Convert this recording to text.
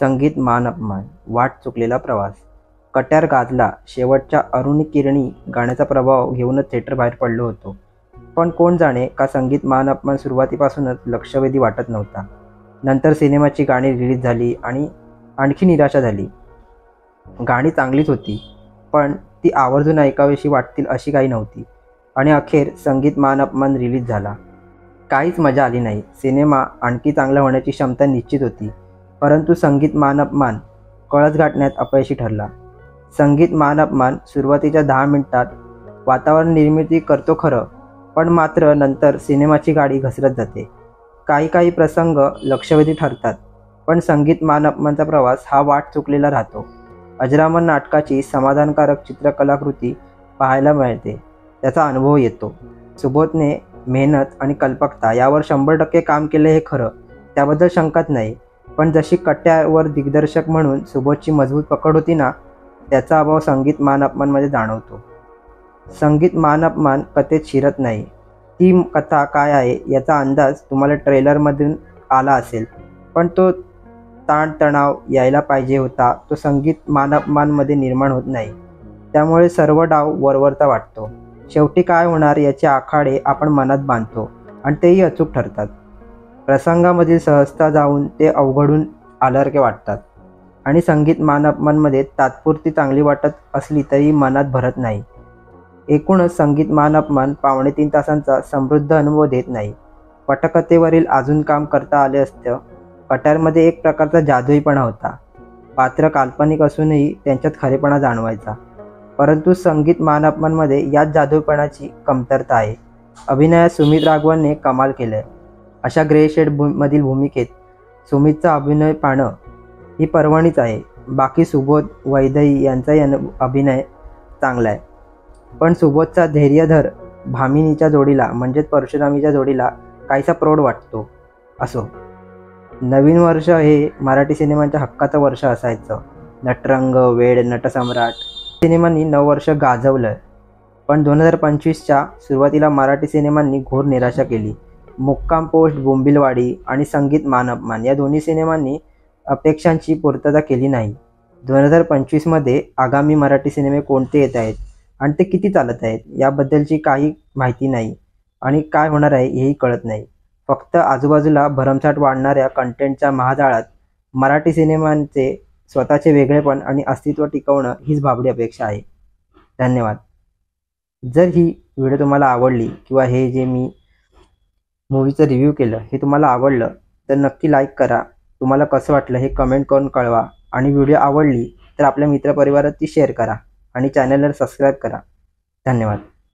संगीत मान अपमान, वाट चुकलेला प्रवास. कट्यार गाजला. शेवटच्या अरुणी किरणी गाण्याचा प्रभाव घेऊनच थिएटर बाहेर पडलो होतो. पण कोण जाणे का संगीत मान अपमान सुरुवातीपासूनच लक्षवेधी वाटत नव्हता. नंतर सिनेमाची गाणी रिलीज झाली आणि आणखी निराशा झाली. गाणी चांगलीच होती, पण ती आवर्जून ऐकावीशी वाटतील अशी काही नव्हती. आणि अखेर संगीत मान अपमान रिलीज झाला. काहीच मजा आली नाही. सिनेमा आणखी चांगला होण्याची क्षमता निश्चित होती, परंतु संगीत मान अपमान कळस गाठण्यात अपयशी ठरला. संगीत मान अपमान सुरुवातीच्या 10 मिनिटात वातावरण निर्मिती करतो खरं, पण मात्र नंतर सिनेमाची गाडी घसरत जाते. काही प्रसंग लक्षवेधी ठरतात, पण संगीत मान अपमानचा प्रवास हा वाट चुकलेला राहतो. अजरामर नाटकाची समाधानकारक चित्रकलाकृती पाहायला मिळते, त्याचा अनुभव येतो. सुबोधने मेहनत आणि कल्पकता यावर 100% काम केले हे खरं, त्याबद्दल शंकाच नाही. पण जशी कट्यावर दिग्दर्शक म्हणून सुबोधची मजबूत पकड होती ना, त्याचा अभाव संगीत मान अपमानमध्ये जाणवतो. संगीत मान अपमान कथेत शिरत नाही. ती कथा काय आहे याचा अंदाज तुम्हाला ट्रेलरमधून आला असेल, पण तो ताणतणाव यायला पाहिजे होता तो संगीत मान अपमानमध्ये निर्माण होत नाही. त्यामुळे सर्व डाव वरवरता वाटतो. शेवटी काय होणार याचे आखाडे आपण मनात बांधतो आणि तेही अचूक ठरतात. प्रसंगामधील सहजता जाऊन ते अवघडून आल्यासारखे वाटतात. आणि संगीत मान अपमानमध्ये तात्पुरती चांगली वाटत असली तरी मनात भरत नाही. एकूणच संगीत मान अपमान 2.5 तासांचा समृद्ध अनुभव देत नाही. पटकथेवरील अजून काम करता आले असतं. कट्यारमध्ये एक प्रकारचा जादूईपणा होता. पात्र काल्पनिक असूनही त्यांच्यात खरेपणा जाणवायचा. परंतु संगीत मान अपमानमध्ये याच जादूपणाची कमतरता आहे. अभिनयात सुमित राघवनने कमाल केलं. अशा ग्रे शेड मधील भूमिकेत सुमितचा अभिनय पाहणं ही पर्वणीच आहे. बाकी सुबोध, वैदेही यांचाही अभिनय चांगला आहे, पण सुबोधचा धैर्यधर भामिनीच्या जोडीला म्हणजेच परशुरामीच्या जोडीला काहीसा प्रौढ वाटतो. असो, नवीन वर्ष हे मराठी सिनेमांच्या हक्काचं वर्ष असायचं. नटरंग, वेड, नटसम्राट सिनेमांनी नववर्ष गाजवलं, पण 2025च्या सुरुवातीला मराठी सिनेमांनी घोर निराशा केली. मुक्काम पोस्ट, बोंबिलवाडी आणि संगीत मान अपमान या दोन्ही सिनेमांनी अपेक्षांची पूर्तता केली नाही. 2025मध्ये आगामी मराठी सिनेमे कोणते येत आहेत आणि ते किती चालत आहेत याबद्दलची काही माहिती नाही आणि काय होणार आहे हेही कळत नाही. फक्त आजूबाजूला भरमसाठ वाढणाऱ्या कंटेंटच्या महाजाळात मराठी सिनेमांचे स्वतःचे वेगळेपण आणि अस्तित्व टिकवणं हीच भाबडी अपेक्षा आहे. धन्यवाद. जर ही व्हिडिओ तुम्हाला आवडली किंवा हे जे मी मूवीचं रिव्ह्यू केलं हे तुम्हाला आवडलं तर नक्की लाईक करा. तुम्हाला कसं वाटलं हे कमेंट करून कळवा आणि व्हिडिओ आवडली तर आपल्या मित्रपरिवारात ती शेअर करा आणि चॅनलला सबस्क्राईब करा. धन्यवाद.